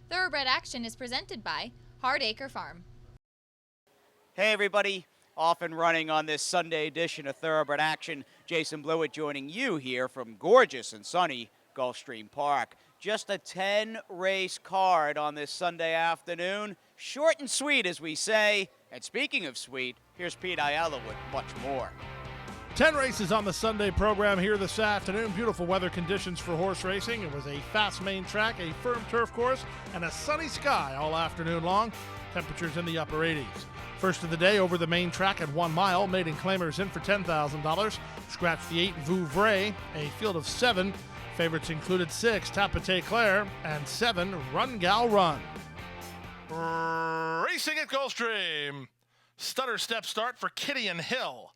Thoroughbred Action is presented by Hart, Acre Farm. Hey everybody, off and running on this Sunday edition of Thoroughbred Action. Jason Blewett joining you here from gorgeous and sunny Gulfstream Park. Just a 10-race card on this Sunday afternoon. Short and sweet, as we say. And speaking of sweet, here's Pete Ayala with much more. 10 races on the Sunday program here this afternoon. Beautiful weather conditions for horse racing. It was a fast main track, a firm turf course, and a sunny sky all afternoon long. Temperatures in the upper 80s. First of the day over the main track at 1 mile. Maiden claimers in for $10,000. Scratch the 8 Vouvray, a field of 7. Favorites included 6 Tapete Claire and 7 Run Gal Run. Racing at Gulfstream. Stutter step start for Kitty and Hill.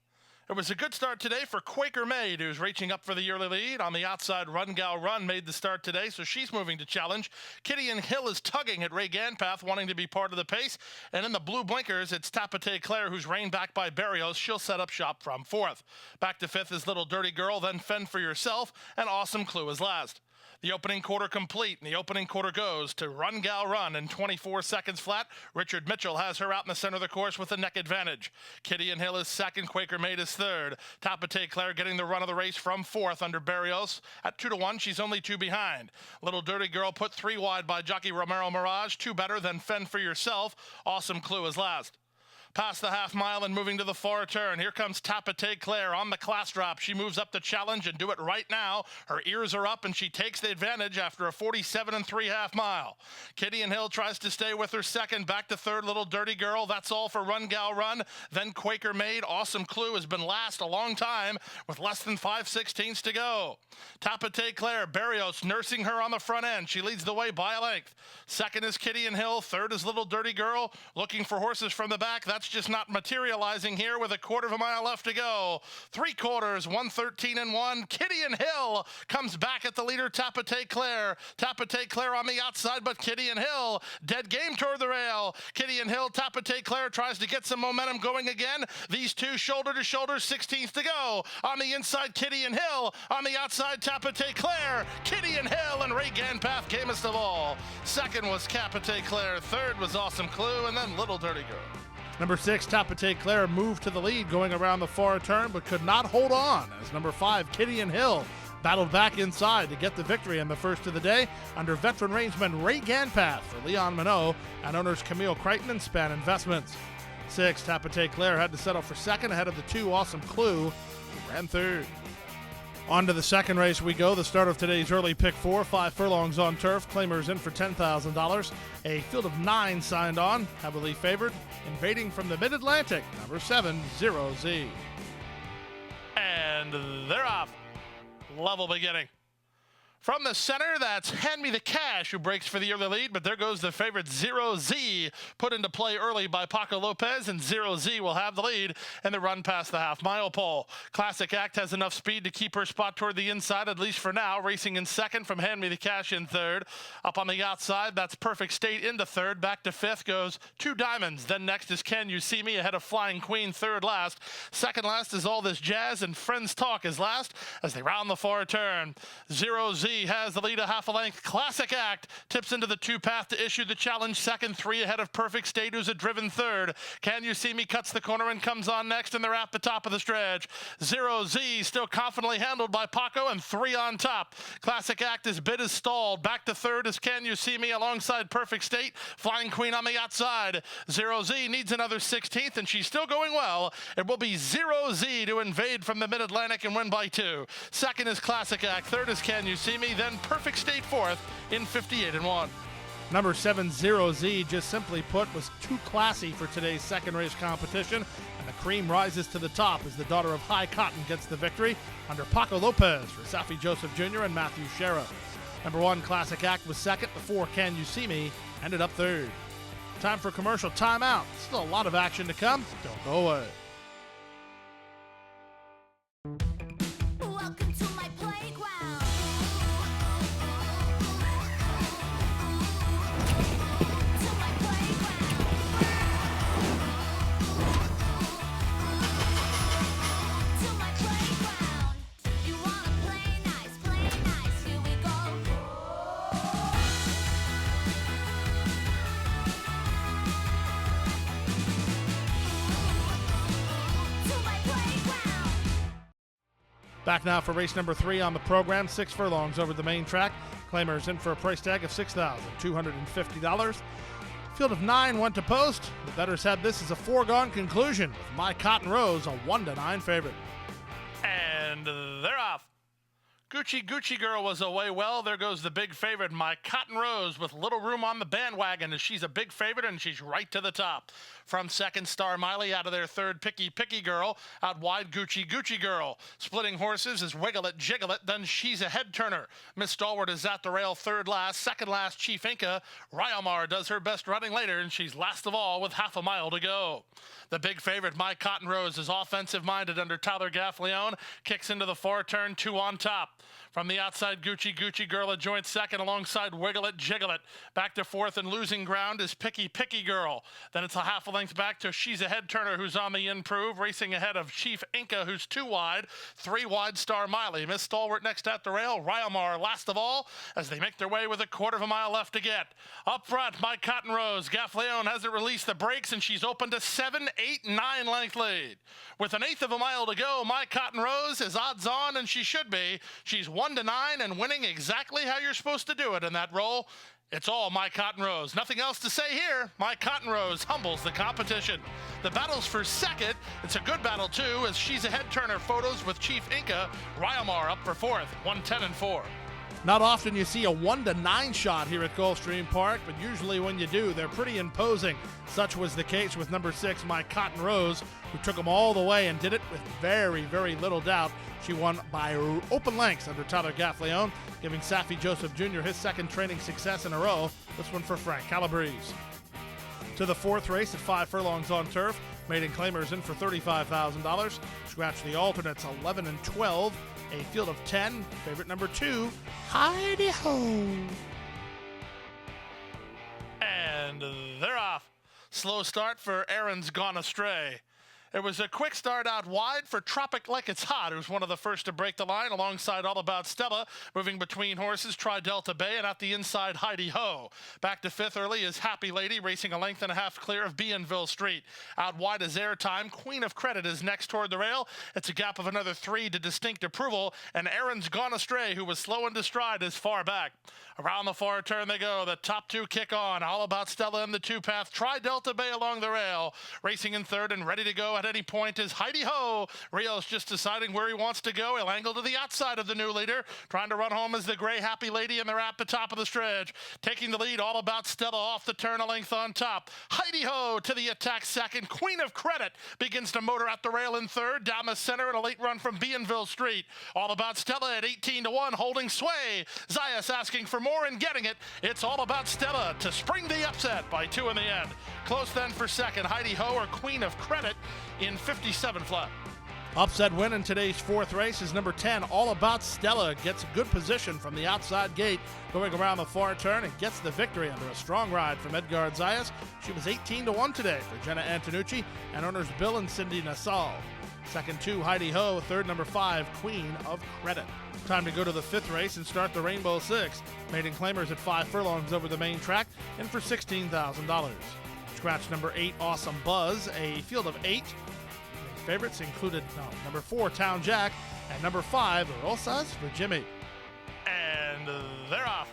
It was a good start today for Quaker Maid, who's reaching up for the early lead. On the outside, Run Gal Run made the start today, so she's moving to challenge. Kitty and Hill is tugging at Ray Ganpath, wanting to be part of the pace. And in the blue blinkers, it's Tapete Claire, who's reined back by Barrios. She'll set up shop from 4th. Back to 5th is Little Dirty Girl, then Fend for Yourself, and Awesome Clue is last. The opening quarter complete, and the opening quarter goes to Run Gal Run in 24 seconds flat. Richard Mitchell has her out in the center of the course with a neck advantage. Kitty and Hill is second, Quaker Maid is third. Tapete Claire getting the run of the race from 4th under Barrios. At 2-1, she's only 2 behind. Little Dirty Girl put 3 wide by jockey Romero Mirage, 2 better than Fend for Yourself. Awesome Clue is last. Past the half mile and moving to the far turn. Here comes Tapete Claire on the class drop. She moves up the challenge and do it right now. Her ears are up and she takes the advantage after a 47 3/2 mile. Kitty and Hill tries to stay with her second. Back to third, Little Dirty Girl. That's all for Run Gal Run. Then Quaker Maid. Awesome Clue has been last a long time with less than 5/16 to go. Tapete Claire, Barrios nursing her on the front end. She leads the way by a length. Second is Kitty and Hill. Third is Little Dirty Girl. Looking for horses from the back. That's just not materializing here with a quarter of a mile left to go. 3/4, 1:13 Kitty and Hill comes back at the leader, Tapete Claire. Tapete Claire on the outside, but Kitty and Hill dead game toward the rail. Kitty and Hill, Tapete Claire tries to get some momentum going again. These two shoulder to shoulder, 16th to go. On the inside, Kitty and Hill. On the outside, Tapete Claire. Kitty and Hill, and Ray Ganpath camest of all. Second was Tapete Claire. Third was Awesome Clue, and then Little Dirty Girl. Number 6, Tapete Claire moved to the lead going around the far turn, but could not hold on as number 5, Kitty and Hill, battled back inside to get the victory in the first of the day under veteran rangeman Ray Ganpath for Leon Minot and owners Camille Crichton and Span Investments. 6, Tapete Claire had to settle for second ahead of the 2, Awesome Clue, who ran third. On to the second race we go. The start of today's early pick 4, 5 furlongs on turf. Claimers in for $10,000. A field of 9 signed on, heavily favored. Invading from the Mid-Atlantic, number 7, Zero Z. And they're off. Level beginning. From the center, that's Hand Me the Cash, who breaks for the early lead, but there goes the favorite Zero Z, put into play early by Paco Lopez, and Zero Z will have the lead and the run past the half-mile pole. Classic Act has enough speed to keep her spot toward the inside, at least for now, racing in second from Hand Me the Cash in third. Up on the outside, that's Perfect State into third. Back to 5th goes 2 Diamonds. Then next is Can You See Me, ahead of Flying Queen, third last. Second last is All This Jazz, and Friends Talk is last as they round the far turn. Zero Z has the lead a half a length. Classic Act tips into the 2 path to issue the challenge second, 3 ahead of Perfect State, who's a driven third. Can You See Me cuts the corner and comes on next, and they're at the top of the stretch. Zero Z still confidently handled by Paco, and 3 on top. Classic Act is bid is stalled. Back to third is Can You See Me alongside Perfect State. Flying Queen on the outside. Zero Z needs another 16th, and she's still going well. It will be Zero Z to invade from the Mid-Atlantic and win by 2. Second is Classic Act. Third is Can You See Me. Then Perfect State 4th in 58-1. Number 7, Zero Z, just simply put, was too classy for today's second race competition, and the cream rises to the top as the daughter of High Cotton gets the victory under Paco Lopez, Rasafi Joseph Jr., and Matthew Sheriff. Number 1, Classic Act was second. The 4, Can You See Me, ended up third. Time for commercial timeout. Still a lot of action to come. Don't go away. Welcome to my playground. Back now for race number 3 on the program, 6 furlongs over the main track. Claimers in for a price tag of $6,250. Field of 9 went to post. The bettors had this as a foregone conclusion with My Cotton Rose, a 1-9 favorite. And they're off. Gucci Girl was away well. There goes the big favorite, My Cotton Rose, with little room on the bandwagon as she's a big favorite and she's right to the top. From second, Star Miley. Out of their third, Picky Girl. Out wide, Gucci Girl. Splitting horses is Wiggle It, Jiggle It. Then She's a Head Turner. Miss Stalwart is at the rail, third last. Second last, Chief Inca. Ryomar does her best running later, and she's last of all with half a mile to go. The big favorite, My Cotton Rose, is offensive-minded under Tyler Gaffleone. Kicks into the far turn, 2 on top. From the outside, Gucci Girl, a joint second alongside Wiggle It, Jiggle It. Back to fourth and losing ground is Picky Girl. Then it's a half a length back to She's a Head Turner, who's on the improve, racing ahead of Chief Inca, who's 2 wide. 3 wide, Star Miley. Miss Stalwart next at the rail. Ryomar last of all as they make their way with a quarter of a mile left to get. Up front, My Cotton Rose. Gaffleone hasn't released the brakes, and she's open to 7, 8, 9 length lead. With an eighth of a mile to go, My Cotton Rose is odds on, and she should be. She's 1-9 and winning exactly how you're supposed to do it in that role. It's all My Cotton Rose. Nothing else to say here. My Cotton Rose humbles the competition. The battle's for second. It's a good battle, too, as She's a Head Turner photos with Chief Inca. Ryomar up for fourth, 1:10-4. Not often you see a 1-9 shot here at Gulfstream Park, but usually when you do, they're pretty imposing. Such was the case with number 6, My Cotton Rose, who took them all the way and did it with very, very little doubt. She won by open lengths under Tyler Gaffleone, giving Safi Joseph Jr. his second training success in a row, this one for Frank Calabrese. To the fourth race at 5 furlongs on turf, maiden claimers in for $35,000. Scratch the alternates 11 and 12. A field of 10, favorite number 2, Heidi Ho. And they're off. Slow start for Aaron's Gone Astray. It was a quick start out wide for Tropic Like It's Hot, who's one of the first to break the line alongside All About Stella. Moving between horses, Tri Delta Bay, and at the inside, Heidi Ho. Back to fifth early is Happy Lady, racing a length and a half clear of Bienville Street. Out wide is Airtime. Queen of Credit is next toward the rail. It's a gap of another 3 to distinct approval, and Aaron's Gone Astray, who was slow into stride, is far back. Around the far turn they go. The top 2 kick on. All About Stella in the 2-path. Tri Delta Bay along the rail. Racing in third and ready to go at any point is Heidi Ho. Rios just deciding where he wants to go. He'll angle to the outside of the new leader. Trying to run home is the gray Happy Lady, and they're at the top of the stretch. Taking the lead, All About Stella off the turn, a length on top. Heidi Ho to the attack second. Queen of Credit begins to motor at the rail in third. Down the center and a late run from Bienville Street. All About Stella at 18-1, holding sway. Zayas asking for more and getting it. It's All About Stella to spring the upset by 2 in the end. Close then for second, Heidi Ho or Queen of Credit in 57 flat. Upset win in today's fourth race is number 10, All About Stella. Gets good position from the outside gate, going around the far turn, and gets the victory under a strong ride from Edgar Zayas. She was 18-1 today for Jenna Antonucci and owners Bill and Cindy Nassau. Second 2, Heidi Ho. Third, number 5, Queen of Credit. Time to go to the fifth race and start the Rainbow Six. Maiden claimers at 5 furlongs over the main track and for $16,000. Scratch number 8, Awesome Buzz. A field of 8. Favorites included number 4, Town Jack, and number 5, Rosas for Jimmy. And they're off.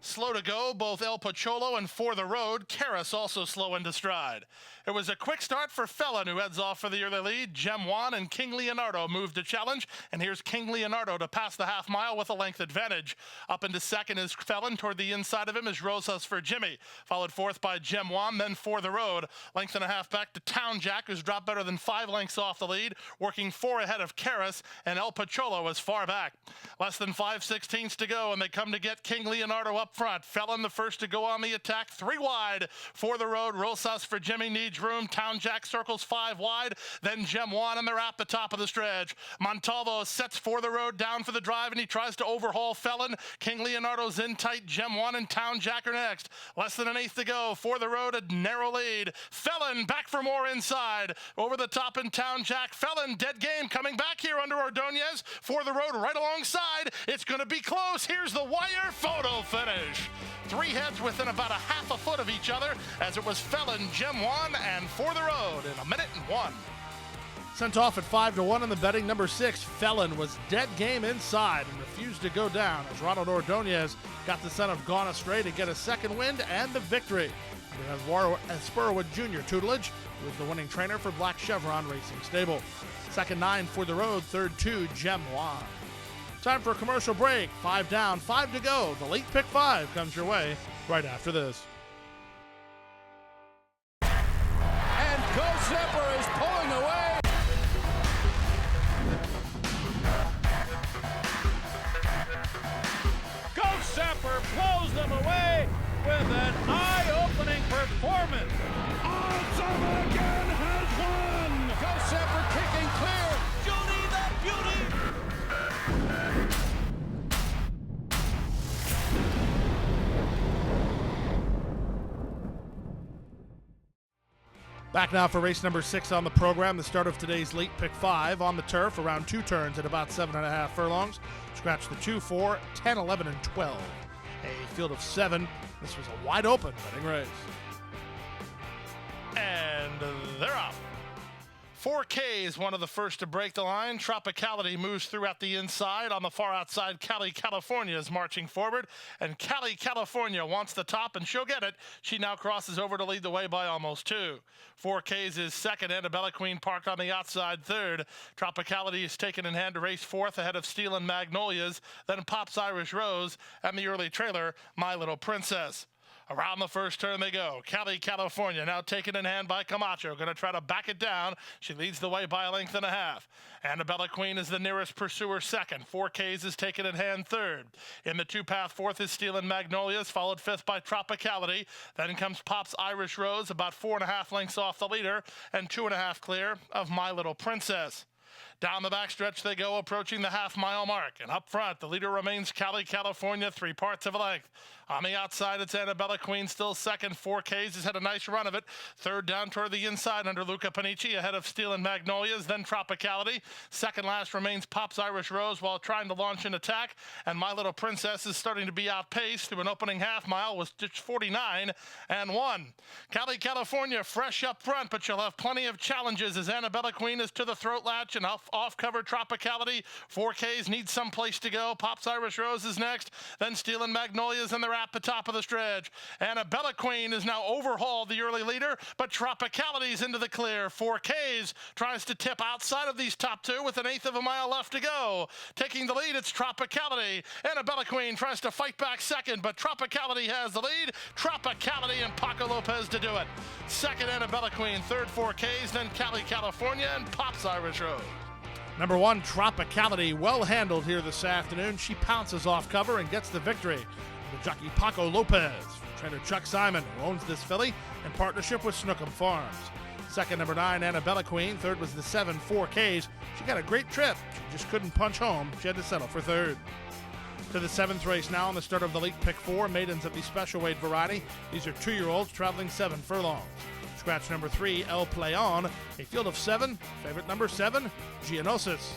Slow to go, both El Pocholo and For the Road. Karis also slow into stride. It was a quick start for Felon, who heads off for the early lead. Gem Juan and King Leonardo moved to challenge, and here's King Leonardo to pass the half mile with a length advantage. Up into second is Felon. Toward the inside of him is Rosas for Jimmy. Followed fourth by Gem Juan, then For the Road. Length and a half back to Town Jack, who's dropped better than 5 lengths off the lead, working 4 ahead of Karis, and El Pocholo is far back. Less than 5/16 to go, and they come to get King Leonardo up front. Felon the first to go on the attack, 3 wide. For the Road, Rosas for Jimmy needs room. Town Jack circles 5 wide, then Gem Juan, and they're at the top of the stretch. Montalvo sets For the Road down for the drive, and he tries to overhaul Felon. King Leonardo's in tight. Gem Juan and Town Jack are next. Less than an eighth to go. For the Road, a narrow lead. Felon back for more inside. Over the top in Town Jack. Felon dead game coming back here under Ordonez. For the Road right alongside. It's going to be close. Here's the wire photo finish. 3 heads within about a half a foot of each other as it was Felon, Gem Juan, and For the Road in 1:01. Sent off at 5-1 in the betting, number 6, Felon, was dead game inside and refused to go down as Ronald Ordonez got the son of Gone Astray to get a second wind and the victory. Under Spurwood Jr. tutelage, who was the winning trainer for Black Chevron Racing Stable. Second 9 for the road, third 2, Gem Wan. Time for a commercial break. 5 down, 5 to go. The late pick 5 comes your way right after this. And Go Zipper is pulling away. Go Zipper blows them away with an eye-opening performance. Zipper again has won. Go Zipper kicking clear. Judy the Beauty. Back now for race number 6 on the program, the start of today's late pick 5 on the turf, around 2 turns at about 7.5 furlongs. Scratch the 2, 4, 10, 11, and 12. A field of 7. This was a wide open betting race. And they're off. 4K is one of the first to break the line. Tropicality moves throughout the inside. On the far outside, Cali, California is marching forward. And Cali, California wants the top, and she'll get it. She now crosses over to lead the way by almost 2. 4K's is second. Annabella Queen parked on the outside third. Tropicality is taken in hand to race fourth ahead of Steel and Magnolias. Then Pop's Irish Rose and the early trailer, My Little Princess. Around the first turn they go. Cali, California now taken in hand by Camacho. Going to try to back it down. She leads the way by a length and a half. Annabella Queen is the nearest pursuer second. 4Ks is taken in hand third. In the 2-path fourth is Steel and Magnolias, followed fifth by Tropicality. Then comes Pop's Irish Rose, about 4.5 lengths off the leader, and 2.5 clear of My Little Princess. Down the backstretch they go, approaching the half-mile mark. And up front, the leader remains Cali, California, 3 parts of a length. On the outside, it's Annabella Queen, still second. 4Ks has had a nice run of it. Third down toward the inside under Luca Panici, ahead of Steel and Magnolias, then Tropicality. Second last remains Pop's Irish Rose while trying to launch an attack. And My Little Princess is starting to be outpaced through an opening half-mile with just 49 and 1. Cali, California, fresh up front, but she'll have plenty of challenges as Annabella Queen is to the throat latch and off-cover Tropicality. 4Ks need some place to go. Pop's Irish Rose is next. Then Steel and Magnolias, and they're at the top of the stretch. Annabella Queen has now overhauled the early leader, but Tropicality's into the clear. 4Ks tries to tip outside of these top 2 with 1/8 of a mile left to go. Taking the lead, it's Tropicality. Annabella Queen tries to fight back second, but Tropicality has the lead. Tropicality and Paco Lopez to do it. Second, Annabella Queen. Third, 4Ks. Then Cali, California, and Pop's Irish Rose. Number 1, Tropicality, well handled here this afternoon. She pounces off cover and gets the victory. The jockey Paco Lopez, trainer Chuck Simon, who owns this filly in partnership with Snookum Farms. Second, number 9, Annabella Queen. Third was the 7, 4Ks. She got a great trip. She just couldn't punch home. She had to settle for third. To the 7th race now on the start of the late pick 4, maidens of the special weight variety. These are 2-year-olds traveling 7 furlongs. Scratch number 3, El Playon, a field of 7. Favorite number 7, Geonosis.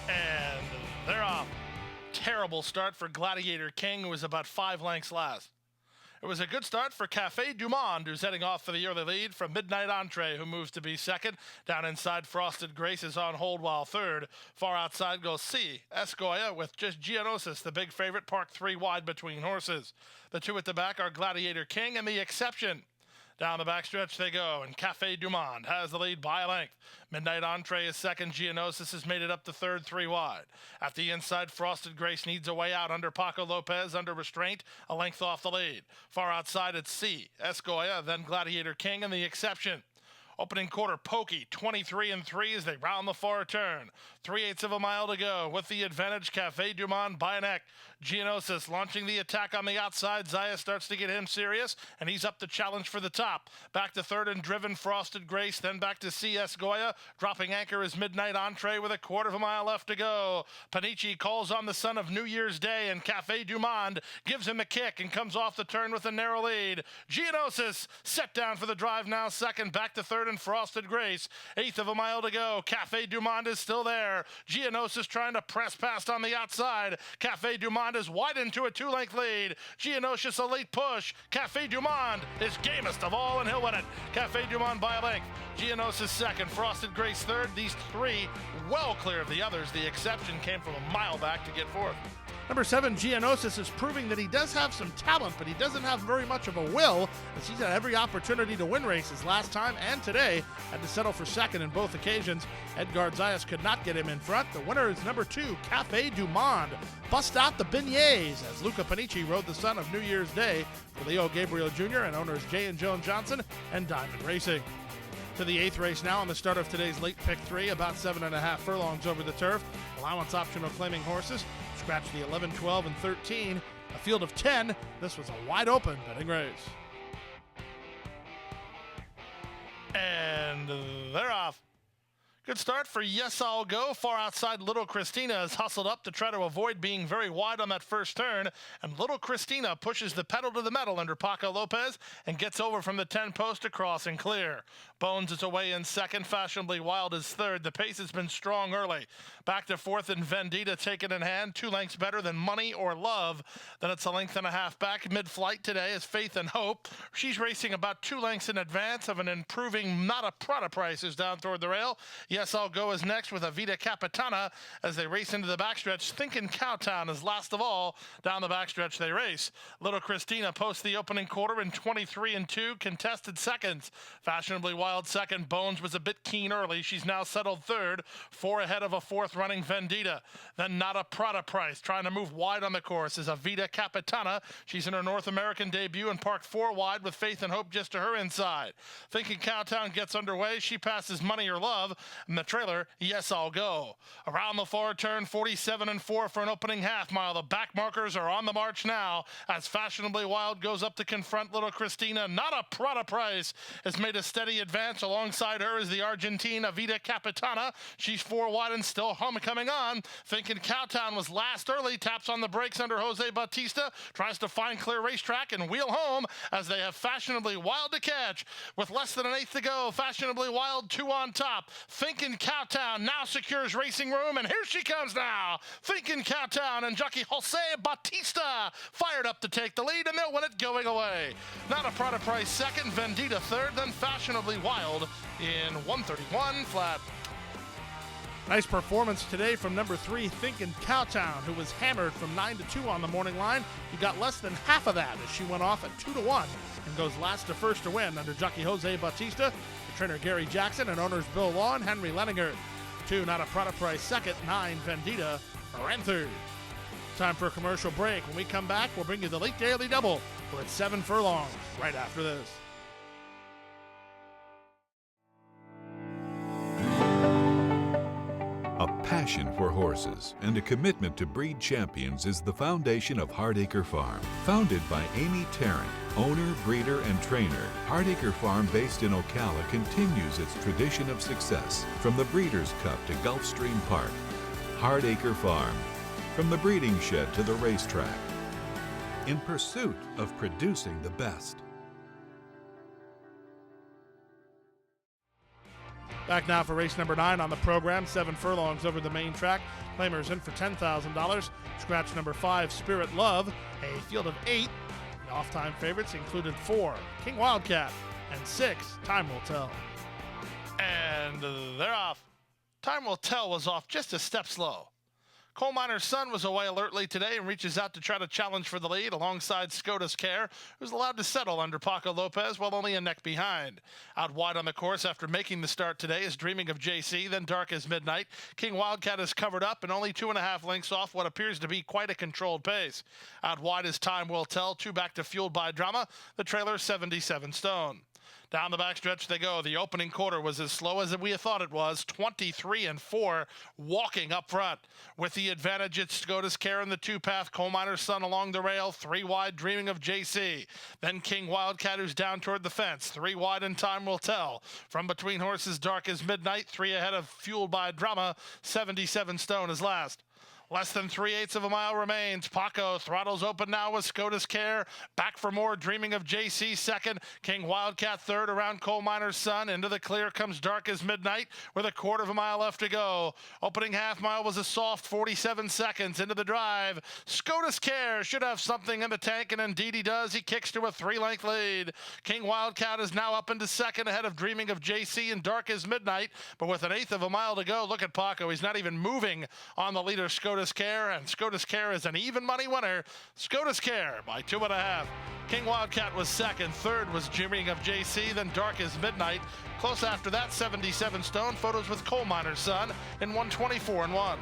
And they're off. Terrible start for Gladiator King, who was about 5 lengths last. It was a good start for Cafe Du Monde, who's heading off for the early lead from Midnight Entree, who moves to be second. Down inside, Frosted Grace is on hold while third. Far outside goes C. Escoya with just Geonosis, the big favorite, parked 3 wide between horses. The 2 at the back are Gladiator King and the Exception. Down the backstretch they go, and Cafe Du Monde has the lead by a length. Midnight Entree is second. Geonosis has made it up to third, 3 wide. At the inside, Frosted Grace needs a way out under Paco Lopez, under restraint, a length off the lead. Far outside, it's C. Escoya, then Gladiator King, and the Exception. Opening quarter, Pokey, 23 and 3 as they round the far turn. 3/8 of a mile to go with the advantage. Cafe Du Monde by a neck. Geonosis launching the attack on the outside. Zaya starts to get him serious, and he's up to challenge for the top. Back to third and driven, Frosted Grace, then back to C.S. Goya. Dropping anchor is Midnight Entree with 1/4 of a mile left to go. Panici calls on the son of New Year's Day, and Cafe Du Monde gives him a kick and comes off the turn with a narrow lead. Geonosis set down for the drive now second. Back to third and Frosted Grace. Eighth of a mile to go. Cafe Du Monde is still there. Geonosis trying to press past on the outside. Cafe Du Monde is wide into a 2-length lead. Geonosis a late push. Cafe Du Monde is gamest of all, and he'll win it. Cafe Du Monde by a length. Geonosis second. Frosted Grace third. These three well clear of the others. The exception came from a mile back to get fourth. Number 7, Geonosis, is proving that he does have some talent, but he doesn't have very much of a will, as he's had every opportunity to win races last time and today. Had to settle for second in both occasions. Edgard Zayas could not get him in front. The winner is number 2, Cafe Du Monde. Bust out the beignets, as Luca Panici rode the son of New Year's Day for Leo Gabriel Jr. and owners Jay and Joan Johnson and Diamond Racing. To the 8th race now on the start of today's late pick 3, about 7.5 furlongs over the turf. Allowance optional claiming horses. Scratch the 11, 12, and 13. A field of 10. This was a wide open betting race. And they're off. Good start for Yes I'll Go. Far outside, Little Christina has hustled up to try to avoid being very wide on that first turn. And Little Christina pushes the pedal to the metal under Paco Lopez and gets over from the 10 post across and clear. Bones is away in second. Fashionably Wild is third. The pace has been strong early. Back to fourth and Vendita taken in hand. 2 lengths better than Money or Love. Then it's a length and a half back. Mid-flight today is Faith and Hope. She's racing about 2 lengths in advance of an improving Nada Prada Prices down toward the rail. Yes I'll Go is next with a Vita Capitana as they race into the backstretch. Thinkin' Cowtown is last of all. Down the backstretch they race. Little Christina posts the opening quarter in 23 and 2 contested seconds. Fashionably Wild second. Bones was a bit keen early. She's now settled third. 4 ahead of a fourth running Vendita. Then Nada Prada Price trying to move wide on the course is a Vita Capitana. She's in her North American debut and parked 4 wide with Faith and Hope just to her inside. Thinking Cowtown gets underway. She passes Money or Love. And the trailer, Yes I'll Go. Around the far turn, 47 and 4 for an opening half mile. The back markers are on the march now as Fashionably Wild goes up to confront Little Christina. Nada Prada Price has made a steady advance. Alongside her is the Argentina Vita Capitana. She's 4 wide and still homecoming on. Thinking Cowtown was last early. Taps on the brakes under Jose Bautista. Tries to find clear racetrack and wheel home as they have Fashionably Wild to catch. With less than an eighth to go, Fashionably Wild 2 on top. Thinking Cowtown now secures racing room, and here she comes now. Thinking Cowtown and jockey Jose Bautista fired up to take the lead, and they'll win it going away. Not a Prada Price second, Vendita third, then Fashionably Wild in 131 flat. Nice performance today from number 3, Thinkin' Cowtown, who was hammered from 9 to 2 on the morning line. He got less than half of that as she went off at 2 to 1 and goes last to first to win under jockey Jose Bautista, the trainer Gary Jackson, and owners Bill Law and Henry Leninger. 2, Not a Prada Price second, 9, Vendita ran third. Time for a commercial break. When we come back, we'll bring you the late daily double. We're at 7 furlongs right after this. A passion for horses and a commitment to breed champions is the foundation of Hart Acre Farm. Founded by Amy Tarrant, owner, breeder, and trainer, Hart Acre Farm, based in Ocala, continues its tradition of success. From the Breeders' Cup to Gulfstream Park, Hart Acre Farm. From the breeding shed to the racetrack, in pursuit of producing the best. Back now for race number 9 on the program. 7 furlongs over the main track. Claimers in for $10,000. Scratch number 5, Spirit Love. A field of 8. The off-time favorites included 4, King Wildcat, and 6, Time Will Tell. And they're off. Time Will Tell was off just a step slow. Coal Miner's Son was away alertly today and reaches out to try to challenge for the lead alongside Scotus Care, who's allowed to settle under Paco Lopez while only a neck behind. Out wide on the course after making the start today is Dreaming of JC, then Dark as Midnight. King Wildcat is covered up and only 2.5 lengths off what appears to be quite a controlled pace. Out wide is Time Will Tell, 2 back to Fueled by Drama, the trailer 77 stone. Down the backstretch they go. The opening quarter was as slow as we thought it was. 23 and 4 walking up front. With the advantage, it's Scotus Care in the 2-path. Coal Miner's Son along the rail. 3 wide, Dreaming of JC. Then King Wildcat, who's down toward the fence. 3 wide and Time Will Tell. From between horses, Dark as Midnight. 3 ahead of Fueled by Drama. 77 stone is last. Less than 3/8 of a mile remains. Paco throttles open now with SCOTUS Care. Back for more, Dreaming of JC second. King Wildcat third around Coal Miner's Son. Into the clear comes Dark as Midnight with a quarter of a mile left to go. Opening half mile was a soft 47 seconds. Into the drive. SCOTUS Care should have something in the tank, and indeed he does. He kicks to a 3-length lead. King Wildcat is now up into second ahead of Dreaming of JC and Dark as Midnight, but with 1/8 of a mile to go. Look at Paco. He's not even moving on the leader, SCOTUS Care, and SCOTUS Care is an even money winner. SCOTUS Care by 2.5. King Wildcat was second. Third was Dreaming of JC, then Dark as Midnight. Close after that, 77 Stone. Photos with Coal Miner's Son in 1:24.1.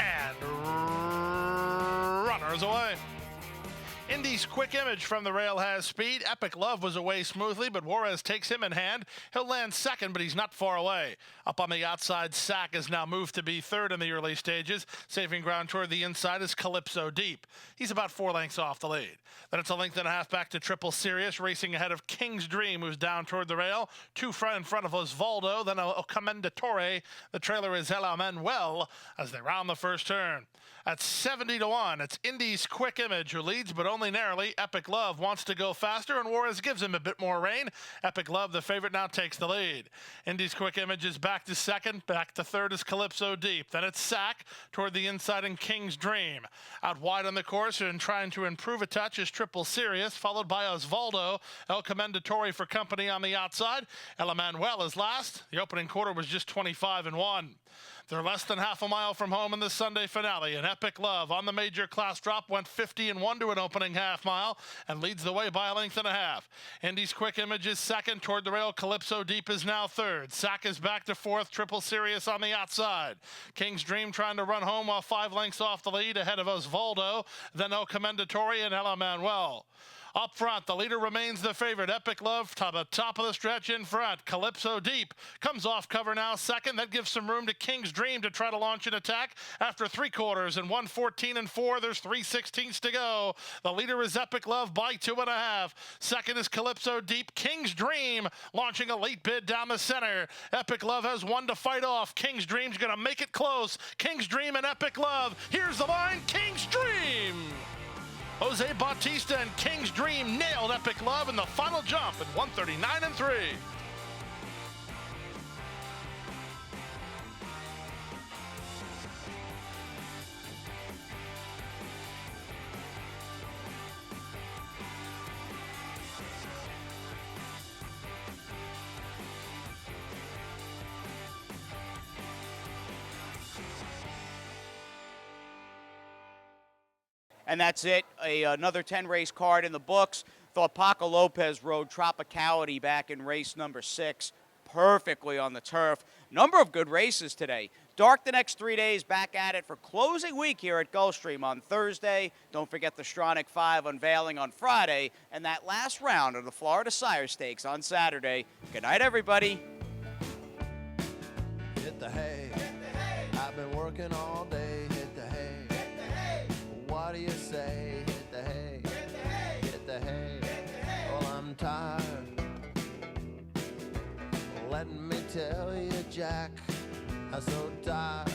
And runners away. Indy's quick image from the rail has speed. Epic Love was away smoothly, but Juarez takes him in hand. He'll land second, but he's not far away. Up on the outside, Sack is now moved to be third in the early stages. Saving ground toward the inside is Calypso Deep. He's about 4 lengths off the lead. Then it's a length and a half back to Triple Sirius, racing ahead of King's Dream, who's down toward the rail. 2 in front of Osvaldo, then El Commendatore. The trailer is El Manuel as they round the first turn. At 70-1, it's Indy's quick image who leads, but only narrowly. Epic Love wants to go faster, and Juarez gives him a bit more rein. Epic Love, the favorite, now takes the lead. Indy's quick image is back to second. Back to third is Calypso Deep. Then it's Sack toward the inside in King's Dream. Out wide on the course and trying to improve a touch is Triple Sirius, followed by Osvaldo. El Commendatore for company on the outside. El Manuel is last. The opening quarter was just 25-1. They're less than half a mile from home in the Sunday finale, and Epic Love on the major class drop went 50-1 to an opening half mile and leads the way by a length and a half. Indy's quick image is second toward the rail. Calypso Deep is now third. Sack is back to fourth. Triple Sirius on the outside. King's Dream trying to run home while 5 lengths off the lead ahead of Osvaldo, then El Commendatore and El Manuel. Up front, the leader remains the favorite. Epic Love to the top of the stretch in front. Calypso Deep comes off cover now second. That gives some room to King's Dream to try to launch an attack. After 3 quarters and 1:14.4, there's 3/16 to go. The leader is Epic Love by 2.5. Second is Calypso Deep. King's Dream launching a late bid down the center. Epic Love has 1 to fight off. King's Dream's going to make it close. King's Dream and Epic Love. Here's the line. King's Dream. Jose Bautista and King's Dream nailed Epic Love in the final jump at 139.3. And that's it. Another 10-race card in the books. Thought Paco Lopez rode Tropicality back in race number 6 perfectly on the turf. Number of good races today. Dark the next 3 days, back at it for closing week here at Gulfstream on Thursday. Don't forget the Stronach 5 unveiling on Friday, and that last round of the Florida Sire Stakes on Saturday. Good night, everybody. Hit the hay. I've been working all day. Hit the hay. What do you say? Hit the hay. Hit the hay. Well, I'm tired. Let me tell you, Jack, I'm so tired.